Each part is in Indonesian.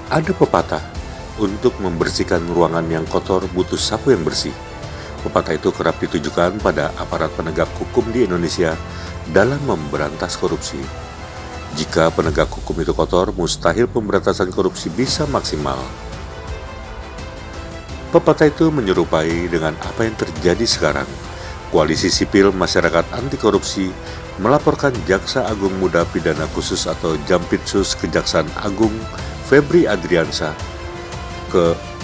Ada pepatah, untuk membersihkan ruangan yang kotor butuh sapu yang bersih. Pepatah itu kerap ditujukan pada aparat penegak hukum di Indonesia dalam memberantas korupsi. Jika penegak hukum itu kotor, mustahil pemberantasan korupsi bisa maksimal. Pepatah itu menyerupai dengan apa yang terjadi sekarang. Koalisi Sipil Masyarakat Anti Korupsi melaporkan Jaksa Agung Muda Pidana Khusus atau Jampitsus Kejaksaan Agung Febri Adriansyah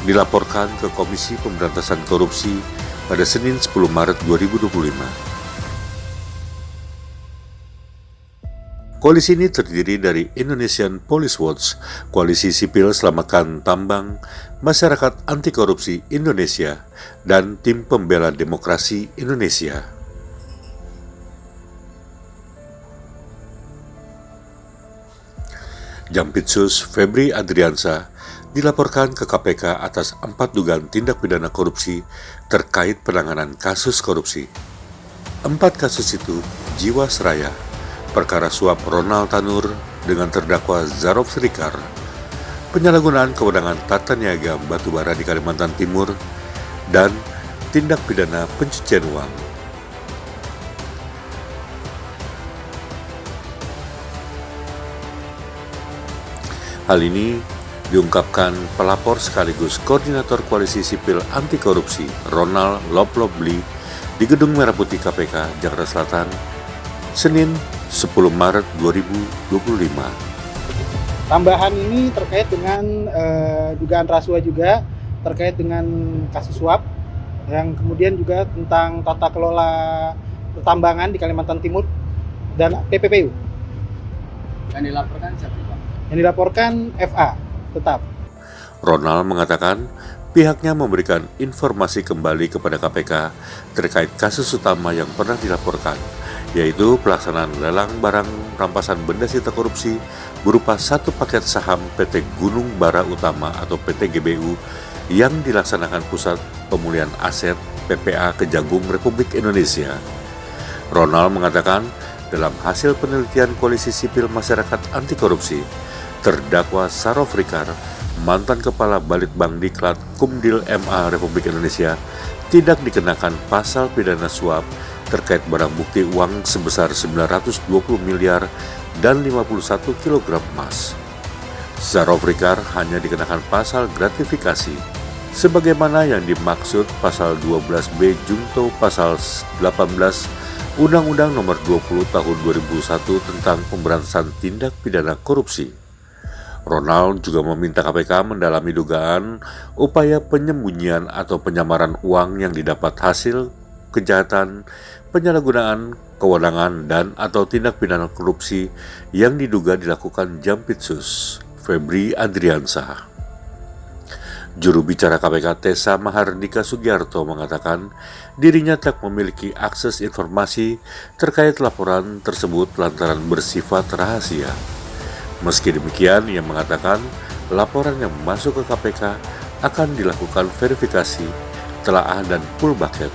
dilaporkan ke Komisi Pemberantasan Korupsi pada Senin 10 Maret 2025. Koalisi ini terdiri dari Indonesian Police Watch, Koalisi Sipil Selamatkan Tambang, Masyarakat Anti Korupsi Indonesia, dan Tim Pembela Demokrasi Indonesia. Jampitsus Febri Adriansyah dilaporkan ke KPK atas 4 dugaan tindak pidana korupsi terkait penanganan kasus korupsi. 4 kasus itu Jiwasraya, perkara suap Ronald Tanur dengan terdakwa Zarof Srikar, penyalahgunaan kewenangan tata niaga batubara di Kalimantan Timur, dan tindak pidana pencucian uang. Hal ini diungkapkan pelapor sekaligus koordinator Koalisi Sipil Anti Korupsi Ronald Loplobli di Gedung Merah Putih KPK, Jakarta Selatan, Senin 10 Maret 2025. Tambahan ini terkait dengan dugaan rasuah juga, terkait dengan kasus suap, yang kemudian juga tentang tata kelola pertambangan di Kalimantan Timur dan PPPU. Yang dilaporkan siapa, Pak? Yang dilaporkan FA tetap. Ronald mengatakan pihaknya memberikan informasi kembali kepada KPK terkait kasus utama yang pernah dilaporkan, yaitu pelaksanaan lelang barang rampasan benda sita korupsi berupa 1 paket saham PT Gunung Bara Utama atau PT GBU yang dilaksanakan Pusat Pemulihan Aset PPA Kejagung Republik Indonesia. Ronald mengatakan dalam hasil penelitian Koalisi Sipil Masyarakat Anti Korupsi, terdakwa Zarof Srikar, mantan Kepala Balitbang Diklat Kumdil MA Republik Indonesia, tidak dikenakan pasal pidana suap terkait barang bukti uang sebesar 920 miliar dan 51 kg emas. Zarof Srikar hanya dikenakan pasal gratifikasi, sebagaimana yang dimaksud pasal 12B Junto pasal 18 Undang-Undang Nomor 20 Tahun 2001 tentang Pemberantasan Tindak Pidana Korupsi. Ronald juga meminta KPK mendalami dugaan upaya penyembunyian atau penyamaran uang yang didapat hasil kejahatan, penyalahgunaan kewenangan dan atau tindak pidana korupsi yang diduga dilakukan Jampitsus Febri Adriansyah. Juru bicara KPK Tessa Mahardika Sugiarto mengatakan dirinya tak memiliki akses informasi terkait laporan tersebut lantaran bersifat rahasia. Meski demikian, ia mengatakan laporan yang masuk ke KPK akan dilakukan verifikasi, telaah dan full bucket.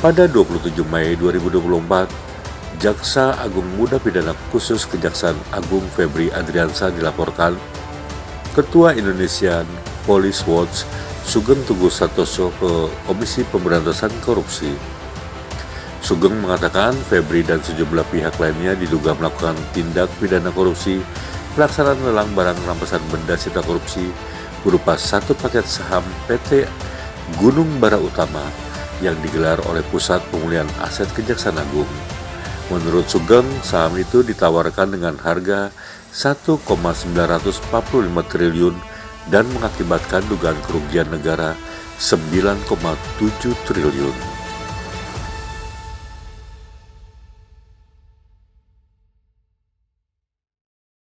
Pada 27 Mei 2024, Jaksa Agung Muda Pidana Khusus Kejaksaan Agung Febri Adriansyah dilaporkan Ketua Indonesian Police Watch Sugeng Teguh Santoso ke Komisi Pemberantasan Korupsi. Sugeng mengatakan Febri dan sejumlah pihak lainnya diduga melakukan tindak pidana korupsi pelaksanaan lelang barang rampasan benda sita korupsi berupa 1 paket saham PT Gunung Bara Utama yang digelar oleh Pusat Pemulihan Aset Kejaksaan Agung. Menurut Sugeng, saham itu ditawarkan dengan harga 1,945 triliun dan mengakibatkan dugaan kerugian negara 9,7 triliun.